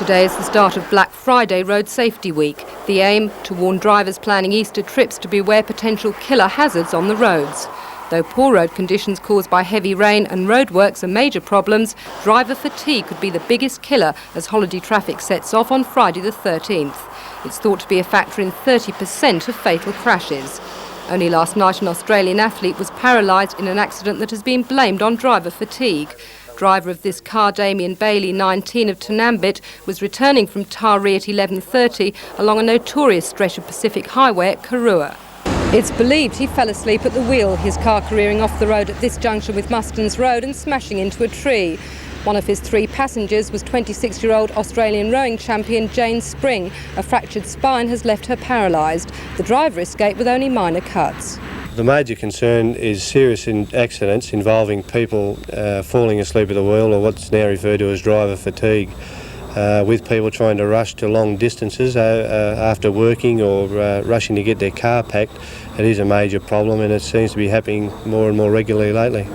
Today is the start of Black Friday Road Safety Week. The aim, to warn drivers planning Easter trips to beware potential killer hazards on the roads. Though poor road conditions caused by heavy rain and roadworks are major problems, driver fatigue could be the biggest killer as holiday traffic sets off on Friday the 13th. It's thought to be a factor in 30% of fatal crashes. Only last night an Australian athlete was paralysed in an accident that has been blamed on driver fatigue. Driver of this car, Damien Bailey, 19 of Tunambit, was returning from Taree at 11:30 along a notorious stretch of Pacific Highway at Karua. It's believed he fell asleep at the wheel, his car careering off the road at this junction with Mustons Road and smashing into a tree. One of his three passengers was 26-year-old Australian rowing champion Jane Spring. A fractured spine has left her paralysed. The driver escaped with only minor cuts. The major concern is serious accidents involving people falling asleep at the wheel, or what's now referred to as driver fatigue, with people trying to rush to long distances after working or rushing to get their car packed. It is a major problem and it seems to be happening more and more regularly lately.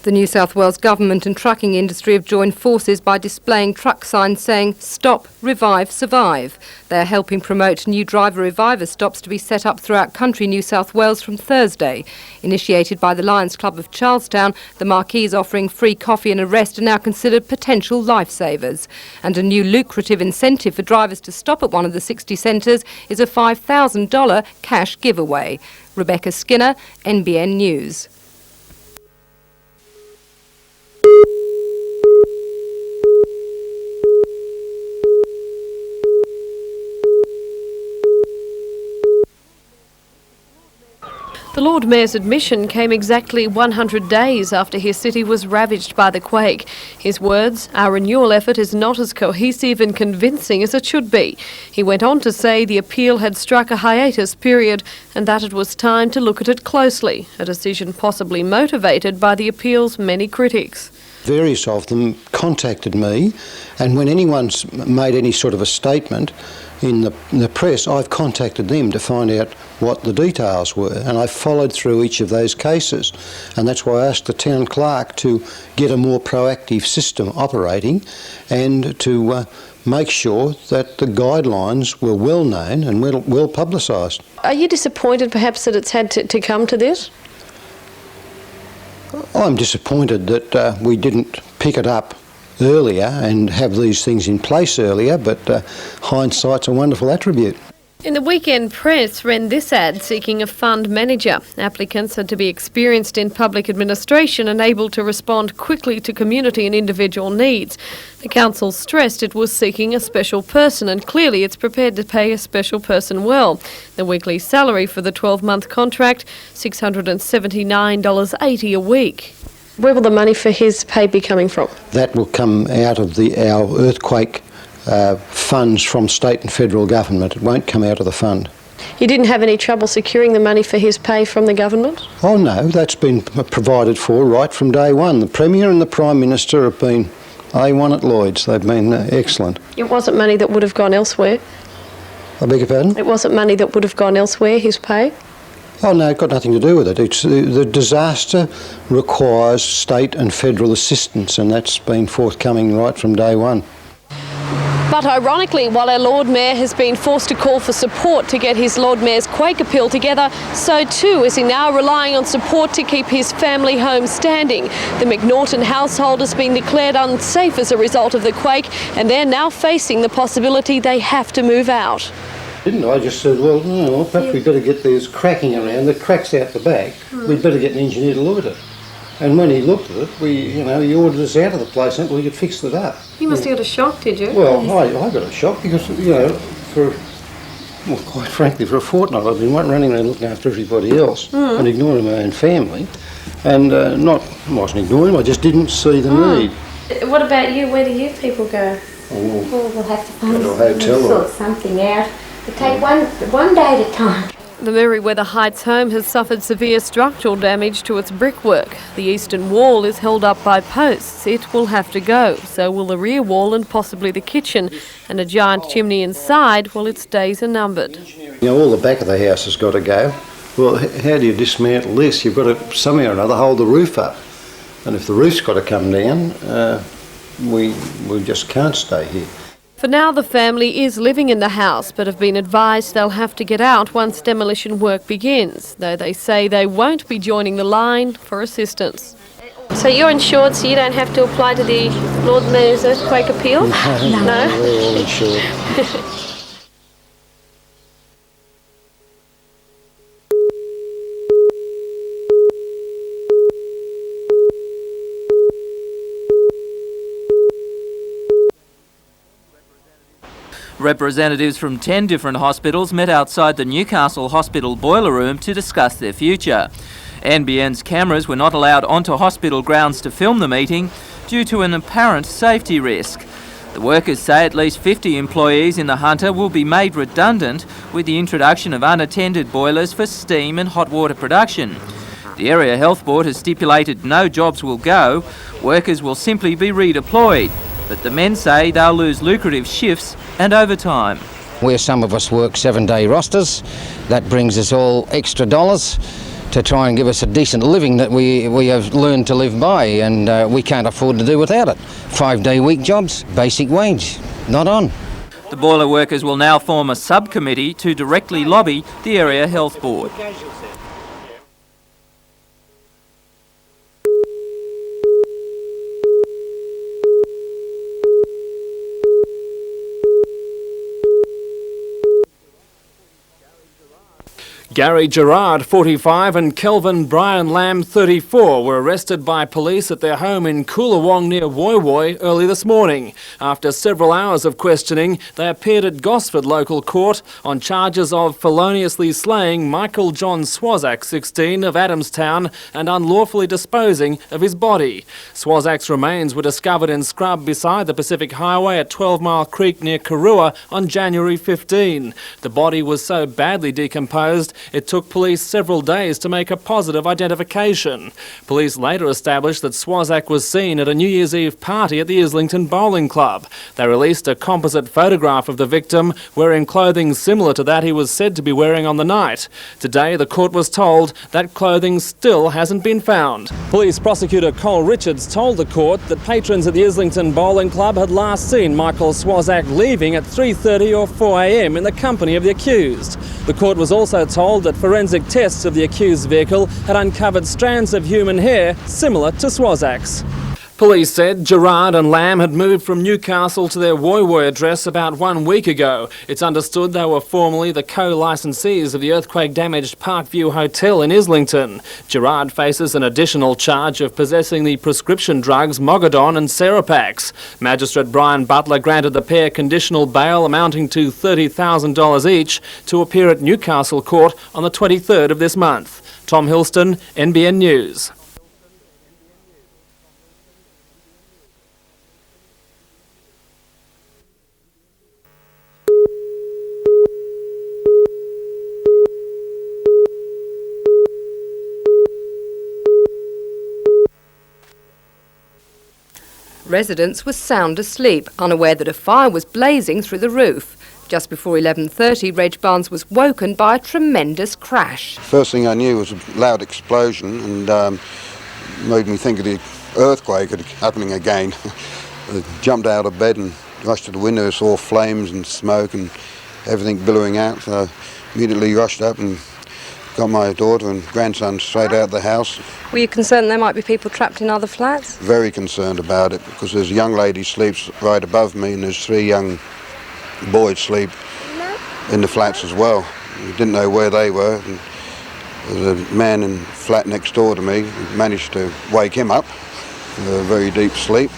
The New South Wales government and trucking industry have joined forces by displaying truck signs saying "Stop, Revive, Survive." They are helping promote new driver reviver stops to be set up throughout country New South Wales from Thursday. Initiated by the Lions Club of Charlestown, the marquees offering free coffee and a rest are now considered potential lifesavers. And a new lucrative incentive for drivers to stop at one of the 60 centres is a $5,000 cash giveaway. Rebecca Skinner, NBN News. The Lord Mayor's admission came exactly 100 days after his city was ravaged by the quake. His words, "Our renewal effort is not as cohesive and convincing as it should be." He went on to say the appeal had struck a hiatus period and that it was time to look at it closely, a decision possibly motivated by the appeal's many critics. Various of them contacted me, and when anyone's made any sort of a statement in the press, I've contacted them to find out what the details were, and I followed through each of those cases, and that's why I asked the town clerk to get a more proactive system operating and to make sure that the guidelines were well known and well publicised. Are you disappointed perhaps that it's had to come to this? I'm disappointed that we didn't pick it up earlier and have these things in place earlier, but hindsight's a wonderful attribute. In the weekend press ran this ad seeking a fund manager. Applicants had to be experienced in public administration and able to respond quickly to community and individual needs. The council stressed it was seeking a special person, and clearly it's prepared to pay a special person well. The weekly salary for the 12-month contract, $679.80 a week. Where will the money for his pay be coming from? That will come out of our earthquake funds from state and federal government. It won't come out of the fund. You didn't have any trouble securing the money for his pay from the government? Oh no, that's been provided for right from day one. The Premier and the Prime Minister have been A1 at Lloyd's. They've been excellent. It wasn't money that would have gone elsewhere? I beg your pardon? It wasn't money that would have gone elsewhere, his pay? Oh no, it's got nothing to do with it. It's the disaster requires state and federal assistance, and that's been forthcoming right from day one. But ironically, while our Lord Mayor has been forced to call for support to get his Lord Mayor's quake appeal together, so too is he now relying on support to keep his family home standing. The McNaughton household has been declared unsafe as a result of the quake, and they're now facing the possibility they have to move out. Didn't I just said, well, no, perhaps we'd better get these cracking around, the cracks out the back, we'd better get an engineer to look at it. And when he looked at it, he ordered us out of the place until we could fix it up. You must have got a shock, did you? Well, I got a shock because, quite frankly, for a fortnight I've been running around looking after everybody else and ignoring my own family. And I wasn't ignoring them, I just didn't see the need. What about you? Where do you people go? Oh, We'll have to find sort something out. We'll take one day at a time. The Merriweather Heights home has suffered severe structural damage to its brickwork. The eastern wall is held up by posts. It will have to go. So will the rear wall and possibly the kitchen. And a giant chimney inside, well, its days are numbered. All the back of the house has got to go. Well, how do you dismantle this? You've got to somehow or another hold the roof up. And if the roof's got to come down, we just can't stay here. For now, the family is living in the house, but have been advised they'll have to get out once demolition work begins, though they say they won't be joining the line for assistance. So you're insured, so you don't have to apply to the Lord Mayor's earthquake appeal? No? We're all insured. Representatives from 10 different hospitals met outside the Newcastle hospital boiler room to discuss their future. NBN's cameras were not allowed onto hospital grounds to film the meeting due to an apparent safety risk. The workers say at least 50 employees in the Hunter will be made redundant with the introduction of unattended boilers for steam and hot water production. The Area Health Board has stipulated no jobs will go, workers will simply be redeployed. But the men say they'll lose lucrative shifts and overtime. Where some of us work 7-day rosters, that brings us all extra dollars to try and give us a decent living that we have learned to live by, and we can't afford to do without it. 5-day week jobs, basic wage, not on. The boiler workers will now form a subcommittee to directly lobby the Area Health Board. Gary Gerard, 45, and Kelvin Brian Lamb, 34, were arrested by police at their home in Wollongong near Woy Woy early this morning. After several hours of questioning, they appeared at Gosford local court on charges of feloniously slaying Michael John Swazak, 16, of Adamstown, and unlawfully disposing of his body. Swazak's remains were discovered in scrub beside the Pacific Highway at 12 Mile Creek near Karua on January 15. The body was so badly decomposed it took police several days to make a positive identification. Police later established that Swazak was seen at a New Year's Eve party at the Islington Bowling Club. They released a composite photograph of the victim wearing clothing similar to that he was said to be wearing on the night. Today, the court was told that clothing still hasn't been found. Police prosecutor Cole Richards told the court that patrons at the Islington Bowling Club had last seen Michael Swazak leaving at 3:30 or 4 a.m. in the company of the accused. The court was also told that forensic tests of the accused vehicle had uncovered strands of human hair similar to Swazak's. Police said Gerard and Lamb had moved from Newcastle to their Woy Woy address about 1 week ago. It's understood they were formerly the co-licensees of the earthquake-damaged Parkview Hotel in Islington. Gerard faces an additional charge of possessing the prescription drugs Mogadon and Serapax. Magistrate Brian Butler granted the pair conditional bail amounting to $30,000 each to appear at Newcastle Court on the 23rd of this month. Tom Hilston, NBN News. Residents were sound asleep, unaware that a fire was blazing through the roof. Just before 11:30, Reg Barnes was woken by a tremendous crash. First thing I knew was a loud explosion and made me think of the earthquake happening again. I jumped out of bed and rushed to the window, saw flames and smoke and everything billowing out. So I immediately rushed up and got my daughter and grandson straight out of the house. Were you concerned there might be people trapped in other flats? Very concerned about it because there's a young lady sleeps right above me and there's 3 young boys sleep in the flats as well. We didn't know where they were. And there's a man in the flat next door to me who managed to wake him up in a very deep sleep.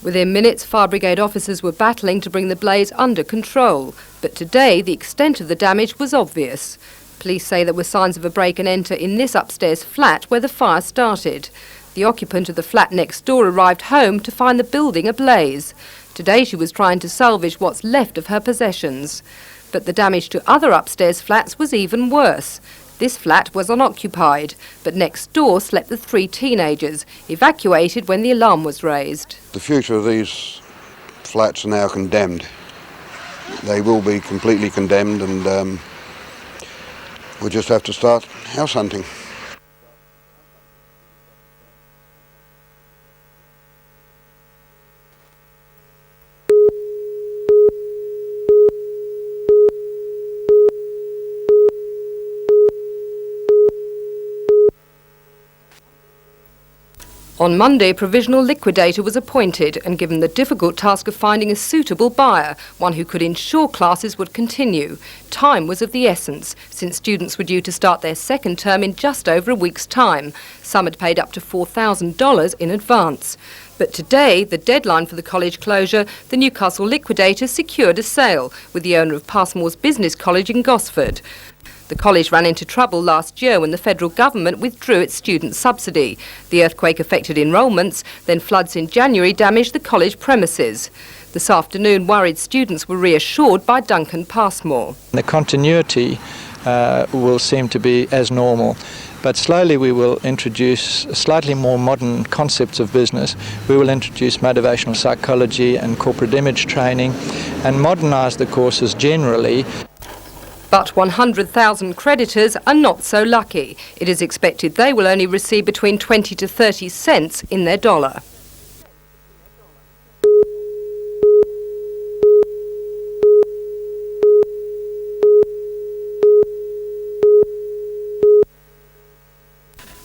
Within minutes, fire brigade officers were battling to bring the blaze under control. But today, the extent of the damage was obvious. Police say there were signs of a break and enter in this upstairs flat where the fire started. The occupant of the flat next door arrived home to find the building ablaze. Today she was trying to salvage what's left of her possessions. But the damage to other upstairs flats was even worse. This flat was unoccupied, but next door slept the 3 teenagers, evacuated when the alarm was raised. The future of these flats are now condemned. They will be completely condemned and we'll just have to start house hunting. On Monday, a provisional liquidator was appointed and given the difficult task of finding a suitable buyer, one who could ensure classes would continue. Time was of the essence, since students were due to start their second term in just over a week's time. Some had paid up to $4,000 in advance. But today, the deadline for the college closure, the Newcastle liquidator secured a sale with the owner of Passmore's Business College in Gosford. The college ran into trouble last year when the federal government withdrew its student subsidy. The earthquake affected enrolments, then floods in January damaged the college premises. This afternoon, worried students were reassured by Duncan Passmore. The continuity will seem to be as normal, but slowly we will introduce slightly more modern concepts of business. We will introduce motivational psychology and corporate image training and modernise the courses generally. But 100,000 creditors are not so lucky. It is expected they will only receive between 20 to 30 cents in their dollar.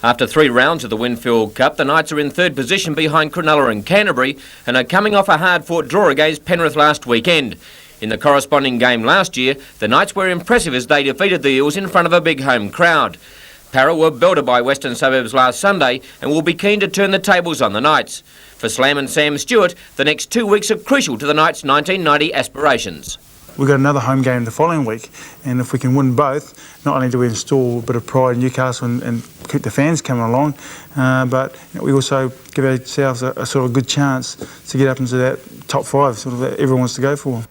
After 3 rounds of the Winfield Cup, the Knights are in third position behind Cronulla and Canterbury and are coming off a hard-fought draw against Penrith last weekend. In the corresponding game last year, the Knights were impressive as they defeated the Eels in front of a big home crowd. Para were belted by Western Suburbs last Sunday and will be keen to turn the tables on the Knights. For Slam and Sam Stewart, the next 2 weeks are crucial to the Knights' 1990 aspirations. We've got another home game the following week, and if we can win both, not only do we install a bit of pride in Newcastle and keep the fans coming along, but we also give ourselves a sort of good chance to get up into that top 5 sort of that everyone wants to go for.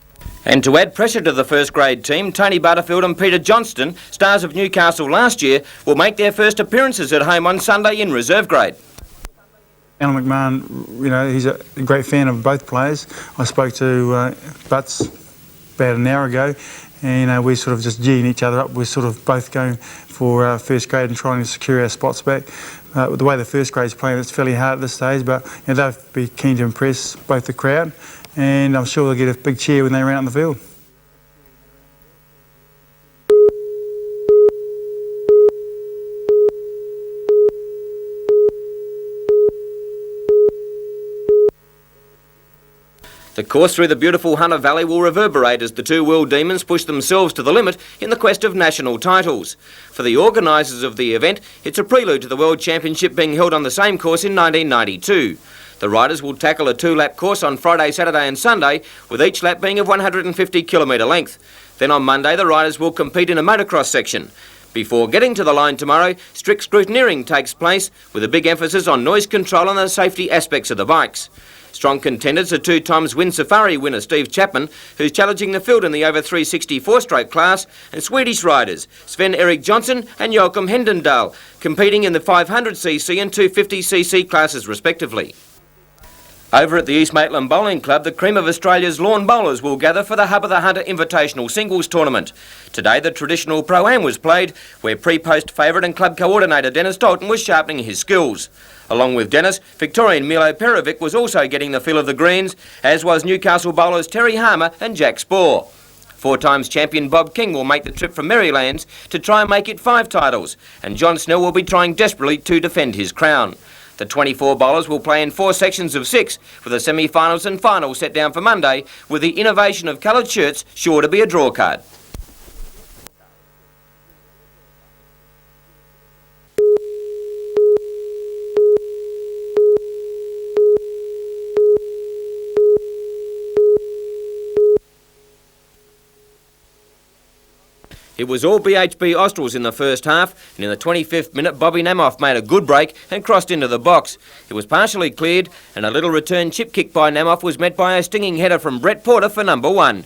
And to add pressure to the first grade team, Tony Butterfield and Peter Johnston, stars of Newcastle last year, will make their first appearances at home on Sunday in reserve grade. Alan McMahon, he's a great fan of both players. I spoke to Butts about an hour ago, and we're sort of just geeing each other up. We're sort of both going for first grade and trying to secure our spots back. With the way the first grade's playing, it's fairly hard at this stage, but they'll be keen to impress both the crowd, and I'm sure they'll get a big cheer when they run out on the field. The course through the beautiful Hunter Valley will reverberate as the two World Demons push themselves to the limit in the quest of national titles. For the organisers of the event, it's a prelude to the World Championship being held on the same course in 1992. The riders will tackle a 2-lap course on Friday, Saturday and Sunday, with each lap being of 150 kilometre length. Then on Monday, the riders will compete in a motocross section. Before getting to the line tomorrow, strict scrutineering takes place, with a big emphasis on noise control and the safety aspects of the bikes. Strong contenders are 2 times Wind Safari winner Steve Chapman, who's challenging the field in the over 360 4-stroke class, and Swedish riders Sven-Erik Johnson and Joachim Hendendal, competing in the 500cc and 250cc classes respectively. Over at the East Maitland Bowling Club, the cream of Australia's lawn bowlers will gather for the Hub of the Hunter Invitational Singles Tournament. Today, the traditional Pro-Am was played, where pre-post favourite and club coordinator Dennis Dalton was sharpening his skills. Along with Dennis, Victorian Milo Perovic was also getting the feel of the greens, as was Newcastle bowlers Terry Harmer and Jack Spoor. 4 times champion Bob King will make the trip from Marylands to try and make it 5 titles, and John Snell will be trying desperately to defend his crown. The 24 bowlers will play in 4 sections of 6, with the semi-finals and finals set down for Monday, with the innovation of coloured shirts sure to be a draw card. It was all BHP Australs in the first half, and in the 25th minute Bobby Namoff made a good break and crossed into the box. It was partially cleared, and a little return chip kick by Namoff was met by a stinging header from Brett Porter for number 1.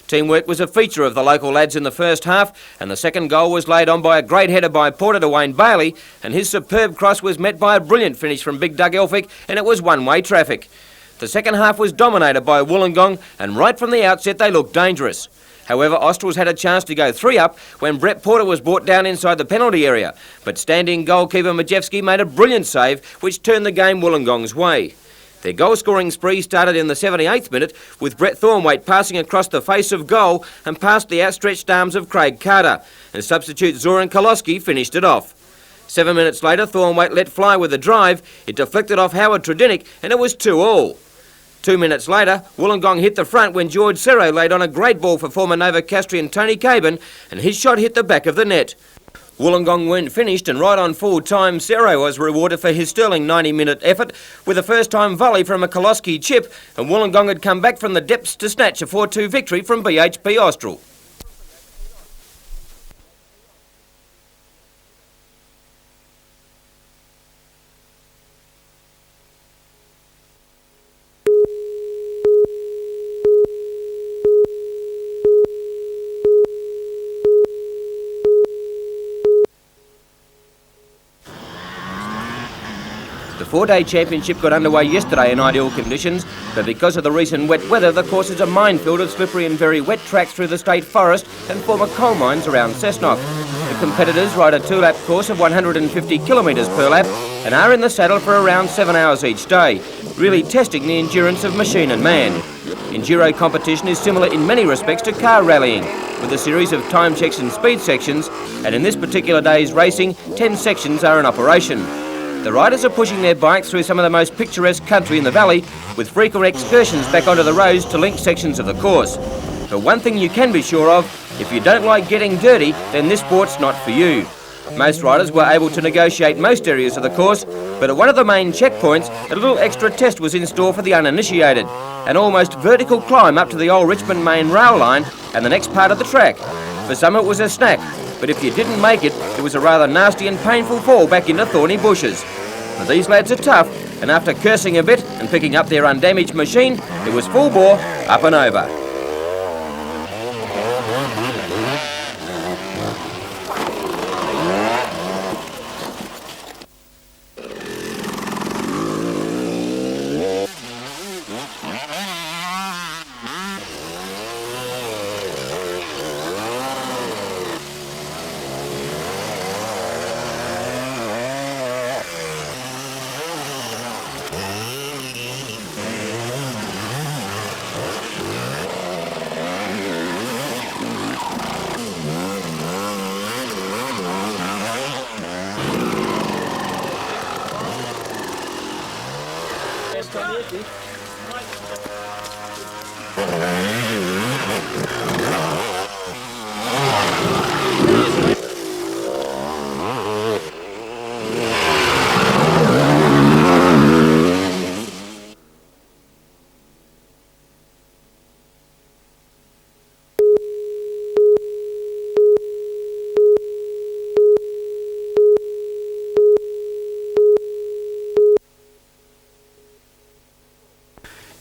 Teamwork was a feature of the local lads in the first half, and the second goal was laid on by a great header by Porter to Wayne Bailey, and his superb cross was met by a brilliant finish from Big Doug Elphick, and it was one-way traffic. The second half was dominated by Wollongong, and right from the outset they looked dangerous. However, Australs had a chance to go 3 up when Brett Porter was brought down inside the penalty area, but standing goalkeeper Majewski made a brilliant save which turned the game Wollongong's way. Their goal-scoring spree started in the 78th minute with Brett Thornwaite passing across the face of goal and past the outstretched arms of Craig Carter, and substitute Zoran Koloski finished it off. 7 minutes later, Thornwaite let fly with a drive. It deflected off Howard Tredinick and it was 2-all. 2 minutes later, Wollongong hit the front when George Serro laid on a great ball for former Novocastrian Tony Caban, and his shot hit the back of the net. Wollongong weren't finished, and right on full time, Serro was rewarded for his sterling 90-minute effort with a first-time volley from a Koloski chip, and Wollongong had come back from the depths to snatch a 4-2 victory from BHP Austral. The 4-day championship got underway yesterday in ideal conditions, but because of the recent wet weather, the course is a minefield of slippery and very wet tracks through the state forest and former coal mines around Cessnock. The competitors ride a 2-lap course of 150 kilometres per lap and are in the saddle for around 7 hours each day, really testing the endurance of machine and man. Enduro competition is similar in many respects to car rallying, with a series of time checks and speed sections, and in this particular day's racing, 10 sections are in operation. The riders are pushing their bikes through some of the most picturesque country in the valley, with frequent excursions back onto the roads to link sections of the course. But one thing you can be sure of, if you don't like getting dirty, then this sport's not for you. Most riders were able to negotiate most areas of the course, but at one of the main checkpoints, a little extra test was in store for the uninitiated, an almost vertical climb up to the old Richmond main rail line and the next part of the track. For some it was a snack, but if you didn't make it, it was a rather nasty and painful fall back into thorny bushes. But these lads are tough, and after cursing a bit and picking up their undamaged machine, it was full bore, up and over.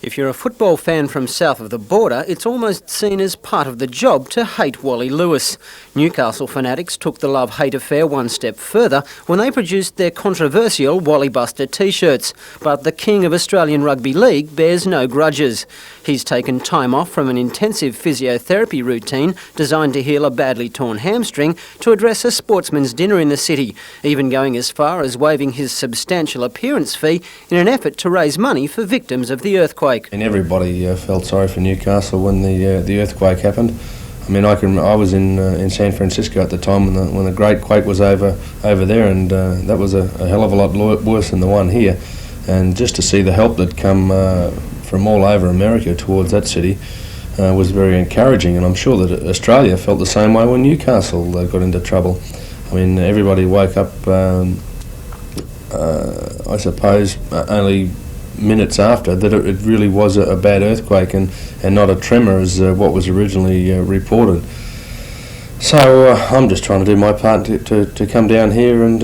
If you're a football fan from south of the border, it's almost seen as part of the job to hate Wally Lewis. Newcastle fanatics took the love-hate affair one step further when they produced their controversial Wally Buster t-shirts. But the king of Australian Rugby League bears no grudges. He's taken time off from an intensive physiotherapy routine designed to heal a badly torn hamstring to address a sportsman's dinner in the city, even going as far as waiving his substantial appearance fee in an effort to raise money for victims of the earthquake. And everybody felt sorry for Newcastle when the earthquake happened. I mean, I was in San Francisco at the time when the great quake was over there, and that was a hell of a lot worse than the one here. And just to see the help that come from all over America towards that city was very encouraging. And I'm sure that Australia felt the same way when Newcastle got into trouble. I mean, everybody woke up, I suppose, only minutes after that it really was a bad earthquake and not a tremor as what was originally reported. So I'm just trying to do my part to come down here and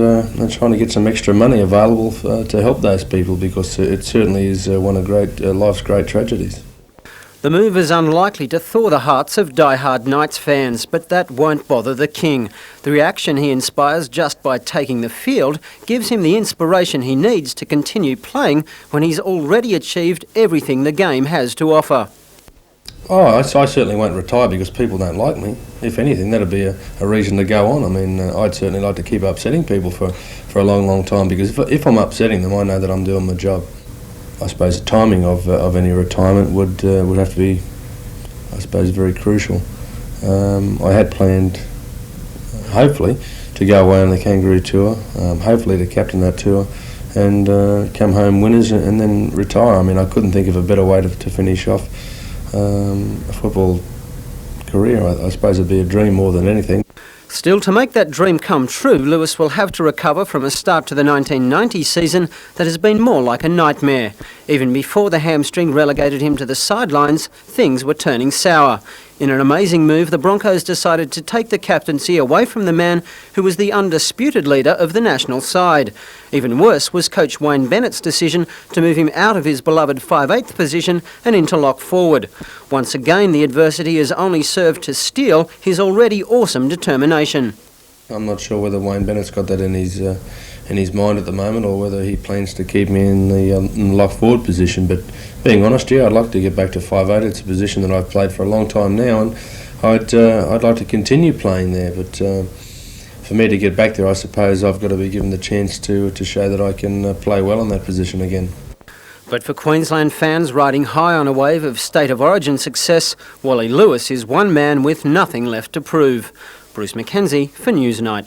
trying to get some extra money available to help those people, because it certainly is one of life's great tragedies. The move is unlikely to thaw the hearts of die-hard Knights fans, but that won't bother the king. The reaction he inspires just by taking the field gives him the inspiration he needs to continue playing when he's already achieved everything the game has to offer. Oh, I certainly won't retire because people don't like me. If anything, that'd be a reason to go on. I mean, I'd certainly like to keep upsetting people for a long, long time, because if I'm upsetting them, I know that I'm doing my job. I suppose the timing of any retirement would have to be, I suppose, very crucial. I had planned, hopefully, go away on the Kangaroo Tour, hopefully to captain that tour, and come home winners and then retire. I mean, I couldn't think of a better way to finish off a football career. I suppose it'd be a dream more than anything. Still, to make that dream come true, Lewis will have to recover from a start to the 1990 season that has been more like a nightmare. Even before the hamstring relegated him to the sidelines, things were turning sour. In an amazing move, the Broncos decided to take the captaincy away from the man who was the undisputed leader of the national side. Even worse was coach Wayne Bennett's decision to move him out of his beloved 5/8 position and into lock forward. Once again, the adversity has only served to steel his already awesome determination. I'm not sure whether Wayne Bennett's got that in his mind at the moment, or whether he plans to keep me in the lock forward position. But being honest, yeah, I'd like to get back to 5/8. It's a position that I've played for a long time now, and I'd like to continue playing there. But for me to get back there, I suppose I've got to be given the chance to show that I can play well in that position again. But for Queensland fans riding high on a wave of State of Origin success, Wally Lewis is one man with nothing left to prove. Bruce Mackenzie for Newsnight.